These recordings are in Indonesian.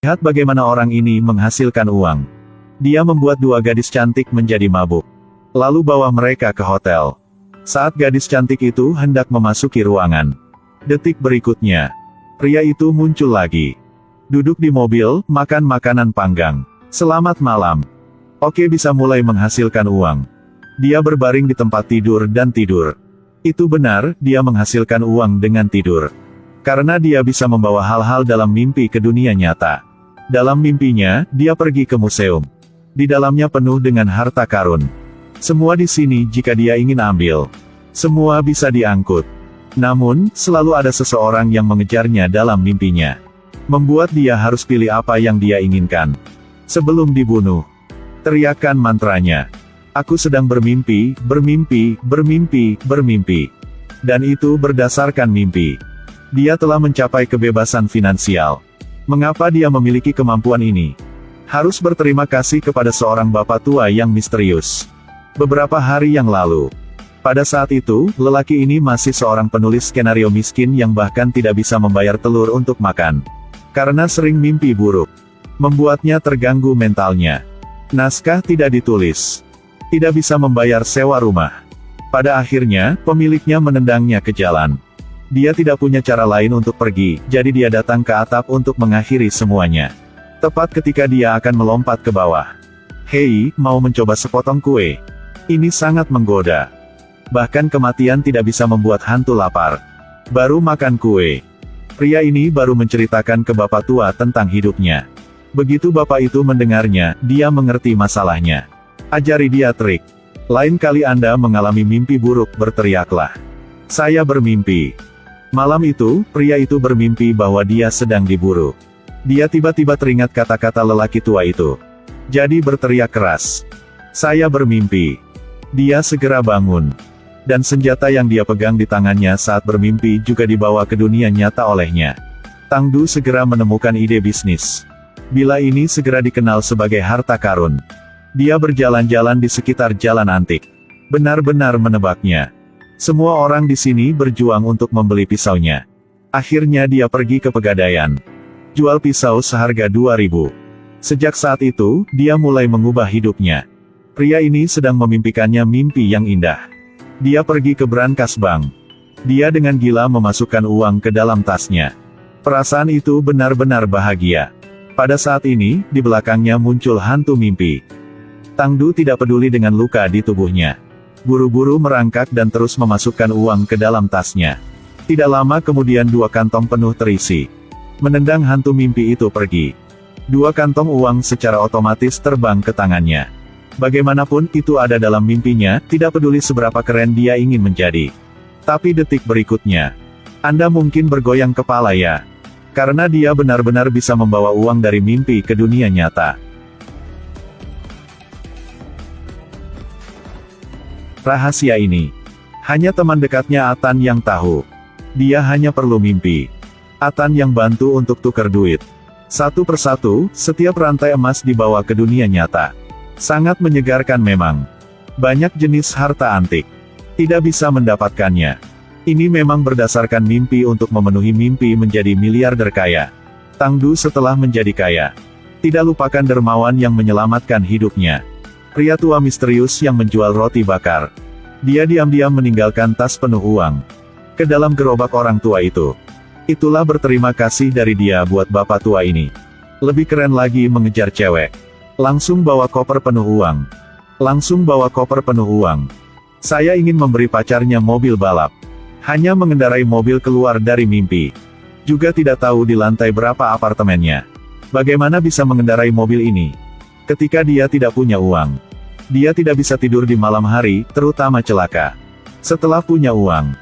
Lihat bagaimana orang ini menghasilkan uang. Dia membuat dua gadis cantik menjadi mabuk. Lalu bawa mereka ke hotel. Saat gadis cantik itu hendak memasuki ruangan. Detik berikutnya, pria itu muncul lagi. Duduk di mobil, makan makanan panggang. Selamat malam. Oke, bisa mulai menghasilkan uang. Dia berbaring di tempat tidur dan tidur. Itu benar, dia menghasilkan uang dengan tidur. Karena dia bisa membawa hal-hal dalam mimpi ke dunia nyata. Dalam mimpinya, dia pergi ke museum. Di dalamnya penuh dengan harta karun. Semua di sini jika dia ingin ambil. Semua bisa diangkut. Namun, selalu ada seseorang yang mengejarnya dalam mimpinya. Membuat dia harus pilih apa yang dia inginkan. Sebelum dibunuh, teriakan mantranya. Aku sedang bermimpi, bermimpi, bermimpi, bermimpi. Dan itu berdasarkan mimpi. Dia telah mencapai kebebasan finansial. Mengapa dia memiliki kemampuan ini? Harus berterima kasih kepada seorang bapak tua yang misterius. Beberapa hari yang lalu. Pada saat itu, lelaki ini masih seorang penulis skenario miskin yang bahkan tidak bisa membayar telur untuk makan. Karena sering mimpi buruk. Membuatnya terganggu mentalnya. Naskah tidak ditulis. Tidak bisa membayar sewa rumah. Pada akhirnya, pemiliknya menendangnya ke jalan. Dia tidak punya cara lain untuk pergi, jadi dia datang ke atap untuk mengakhiri semuanya. Tepat ketika dia akan melompat ke bawah. Hei, mau mencoba sepotong kue? Ini sangat menggoda. Bahkan kematian tidak bisa membuat hantu lapar. Baru makan kue. Pria ini baru menceritakan ke bapak tua tentang hidupnya. Begitu bapak itu mendengarnya, dia mengerti masalahnya. Ajari dia trik. Lain kali Anda mengalami mimpi buruk, berteriaklah. Saya bermimpi. Malam itu, pria itu bermimpi bahwa dia sedang diburu. Dia tiba-tiba teringat kata-kata lelaki tua itu. Jadi berteriak keras. Saya bermimpi. Dia segera bangun. Dan senjata yang dia pegang di tangannya saat bermimpi juga dibawa ke dunia nyata olehnya. Tang Du segera menemukan ide bisnis. Bila ini segera dikenal sebagai harta karun. Dia berjalan-jalan di sekitar jalan antik. Benar-benar menebaknya. Semua orang di sini berjuang untuk membeli pisaunya. Akhirnya dia pergi ke pegadaian. Jual pisau seharga 2.000. Sejak saat itu, dia mulai mengubah hidupnya. Pria ini sedang memimpikannya mimpi yang indah. Dia pergi ke brankas bank. Dia dengan gila memasukkan uang ke dalam tasnya. Perasaan itu benar-benar bahagia. Pada saat ini, di belakangnya muncul hantu mimpi. Tang Du tidak peduli dengan luka di tubuhnya. Buru-buru merangkak dan terus memasukkan uang ke dalam tasnya. Tidak lama kemudian 2 kantong penuh terisi. Menendang hantu mimpi itu pergi. 2 kantong uang secara otomatis terbang ke tangannya. Bagaimanapun itu ada dalam mimpinya, tidak peduli seberapa keren dia ingin menjadi. Tapi detik berikutnya, Anda mungkin bergoyang kepala ya. Karena dia benar-benar bisa membawa uang dari mimpi ke dunia nyata. Rahasia ini hanya teman dekatnya Atan yang tahu. Dia hanya perlu mimpi. Atan yang bantu untuk tukar duit. Satu persatu, setiap rantai emas dibawa ke dunia nyata. Sangat menyegarkan memang. Banyak jenis harta antik. Tidak bisa mendapatkannya. Ini memang berdasarkan mimpi untuk memenuhi mimpi menjadi miliarder kaya. Tang Du setelah menjadi kaya. Tidak lupakan dermawan yang menyelamatkan hidupnya. Pria tua misterius yang menjual roti bakar. Dia diam-diam meninggalkan tas penuh uang ke dalam gerobak orang tua itu. Itulah berterima kasih dari dia buat bapak tua ini. Lebih keren lagi mengejar cewek. Langsung bawa koper penuh uang. Langsung bawa koper penuh uang. Saya ingin memberi pacarnya mobil balap. Hanya mengendarai mobil keluar dari mimpi. Juga tidak tahu di lantai berapa apartemennya. Bagaimana bisa mengendarai mobil ini? Ketika dia tidak punya uang. Dia tidak bisa tidur di malam hari, terutama celaka. Setelah punya uang.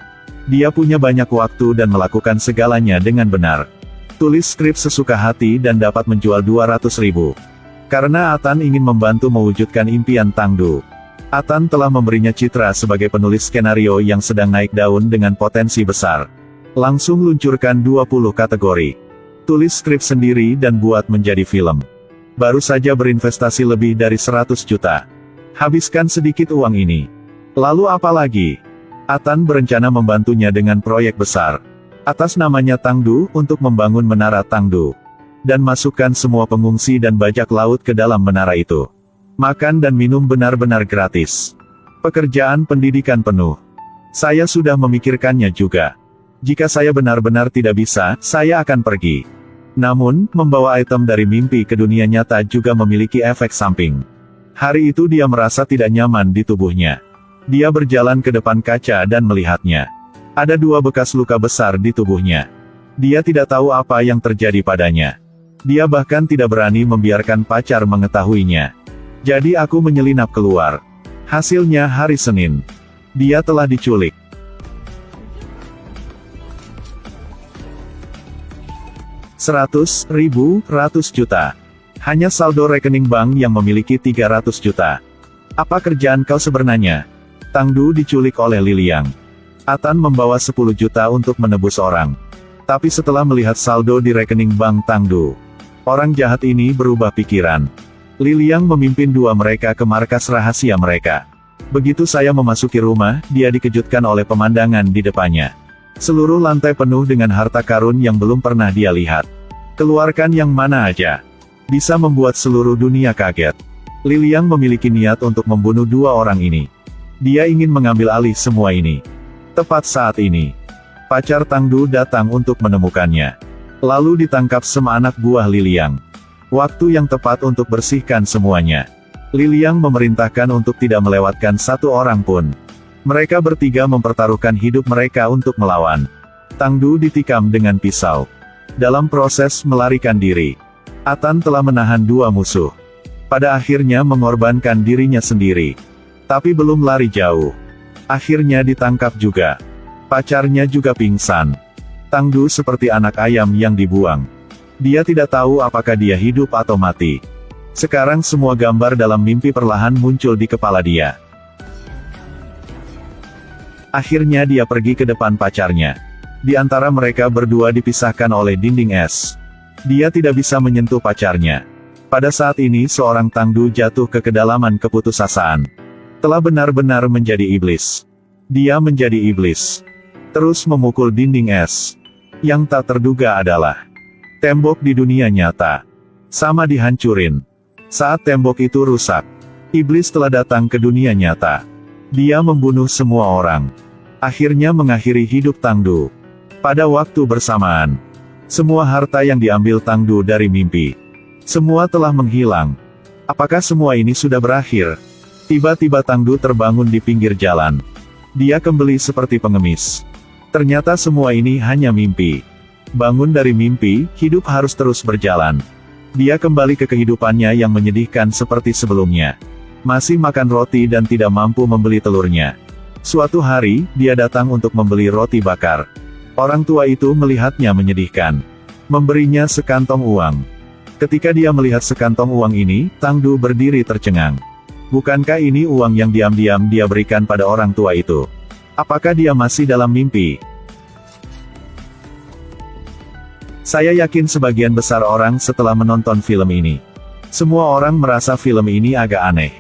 Dia punya banyak waktu dan melakukan segalanya dengan benar. Tulis skrip sesuka hati dan dapat menjual 200.000. Karena Atan ingin membantu mewujudkan impian Tang Du. Atan telah memberinya citra sebagai penulis skenario yang sedang naik daun dengan potensi besar. Langsung luncurkan 20 kategori. Tulis skrip sendiri dan buat menjadi film. Baru saja berinvestasi lebih dari 100 juta. Habiskan sedikit uang ini. Lalu apa lagi? Atan berencana membantunya dengan proyek besar. Atas namanya Tang Du, untuk membangun menara Tang Du. Dan masukkan semua pengungsi dan bajak laut ke dalam menara itu. Makan dan minum benar-benar gratis. Pekerjaan pendidikan penuh. Saya sudah memikirkannya juga. Jika saya benar-benar tidak bisa, saya akan pergi. Namun, membawa item dari mimpi ke dunia nyata juga memiliki efek samping. Hari itu dia merasa tidak nyaman di tubuhnya. Dia berjalan ke depan kaca dan melihatnya. Ada 2 bekas luka besar di tubuhnya. Dia tidak tahu apa yang terjadi padanya. Dia bahkan tidak berani membiarkan pacar mengetahuinya. Jadi aku menyelinap keluar. Hasilnya hari Senin. Dia telah diculik. 100 ribu, 100 juta. Hanya saldo rekening bank yang memiliki 300 juta. Apa kerjaan kau sebenarnya? Tangdu diculik oleh Liliang. Atan membawa 10 juta untuk menebus orang. Tapi setelah melihat saldo di rekening bank Tangdu, orang jahat ini berubah pikiran. Liliang memimpin 2 mereka ke markas rahasia mereka. Begitu saya memasuki rumah, dia dikejutkan oleh pemandangan di depannya. Seluruh lantai penuh dengan harta karun yang belum pernah dia lihat. Keluarkan yang mana aja. Bisa membuat seluruh dunia kaget. Liliang memiliki niat untuk membunuh 2 orang ini. Dia ingin mengambil alih semua ini. Tepat saat ini, pacar Tangdu datang untuk menemukannya. Lalu ditangkap sama anak buah Liliang. Waktu yang tepat untuk bersihkan semuanya. Liliang memerintahkan untuk tidak melewatkan 1 orang pun. Mereka bertiga mempertaruhkan hidup mereka untuk melawan. Tangdu ditikam dengan pisau. Dalam proses melarikan diri, Atan telah menahan 2 musuh. Pada akhirnya mengorbankan dirinya sendiri. Tapi belum lari jauh. Akhirnya ditangkap juga. Pacarnya juga pingsan. Tangdu seperti anak ayam yang dibuang. Dia tidak tahu apakah dia hidup atau mati. Sekarang semua gambar dalam mimpi perlahan muncul di kepala dia. Akhirnya dia pergi ke depan pacarnya. Di antara mereka berdua dipisahkan oleh dinding es. Dia tidak bisa menyentuh pacarnya. Pada saat ini seorang Tangdu jatuh ke kedalaman keputusasaan. Telah benar-benar menjadi iblis. Dia menjadi iblis. Terus memukul dinding es. Yang tak terduga adalah tembok di dunia nyata sama dihancurin. Saat tembok itu rusak, iblis telah datang ke dunia nyata. Dia membunuh semua orang. Akhirnya mengakhiri hidup Tangdu. Pada waktu bersamaan, semua harta yang diambil Tangdu dari mimpi, semua telah menghilang. Apakah semua ini sudah berakhir? Tiba-tiba Tangdu terbangun di pinggir jalan. Dia kembali seperti pengemis. Ternyata semua ini hanya mimpi. Bangun dari mimpi, hidup harus terus berjalan. Dia kembali ke kehidupannya yang menyedihkan seperti sebelumnya. Masih makan roti dan tidak mampu membeli telurnya. Suatu hari, dia datang untuk membeli roti bakar. Orang tua itu melihatnya menyedihkan. Memberinya sekantong uang. Ketika dia melihat sekantong uang ini, Tangdu berdiri tercengang. Bukankah ini uang yang diam-diam dia berikan pada orang tua itu? Apakah dia masih dalam mimpi? Saya yakin sebagian besar orang setelah menonton film ini. Semua orang merasa film ini agak aneh.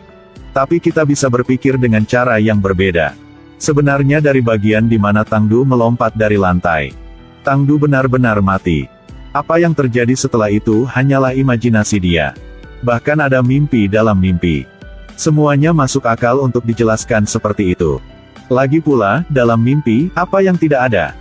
Tapi kita bisa berpikir dengan cara yang berbeda. Sebenarnya dari bagian di mana Tangdu melompat dari lantai, Tangdu benar-benar mati. Apa yang terjadi setelah itu hanyalah imajinasi dia. Bahkan ada mimpi dalam mimpi. Semuanya masuk akal untuk dijelaskan seperti itu. Lagi pula, dalam mimpi, apa yang tidak ada?